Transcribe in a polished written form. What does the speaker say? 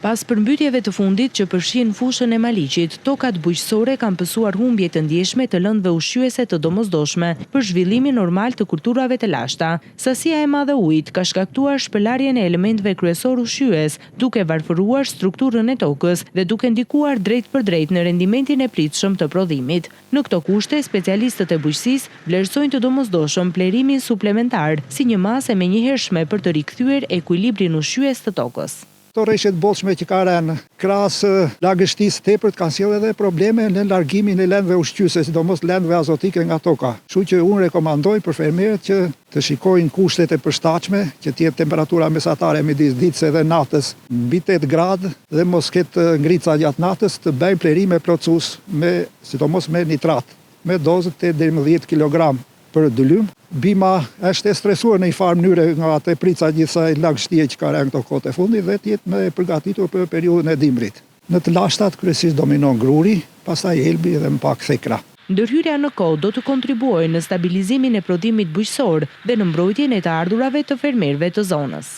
Pas përmbytjeve të fundit që përfshin fushën e Maliqit, tokat bujqësore kanë pësuar humbje të ndjeshme të lëndëve ushqyese të domosdoshme për zhvillimin normal të kulturave të lashta. Sasia e madhe ujit ka shkaktuar shpëlarjen e elementëve kryesor ushqyes, duke varfëruar strukturën e tokës dhe duke ndikuar drejt për drejt në rendimentin e pritshëm të prodhimit. Në këto kushte, specialistët e bujqësisë vlerësojnë të domosdoshëm plerimin suplementar si një masë e menjëhershme për të rikthyer ekuilibrin ushqyes të tokës. Këto rreshtet bollshme që ka rënë krahas lagështisë tepërt kanë sjellë edhe probleme në largimin e lëndëve ushqyese, sidomos lëndëve azotike nga toka. Kështu që unë rekomandoj për fermerët që të shikojnë kushtet e përshtatshme, që të jetë temperatura mesatare midis ditës dhe natës mbi 8 gradë dhe mos ketë ngrica gjatë natës, të bëjnë plerime plotësues sidomos me nitrat, me dozë 8 deri në 10 kg për dylym. Bima është e stresuar në një farë mënyre nga atë prica gjithsej lagështie që ka rënë këto kohë të fundit dhe të jetë më përgatitur për periudhën e dimrit. Në të lashtat kryesisht dominon gruri, pastaj helbi dhe më pak thekra. Ndërhyrja në kohë do të kontribuojë në stabilizimin e prodhimit bujqësor dhe në mbrojtjen e të ardhurave të fermerëve të zonës.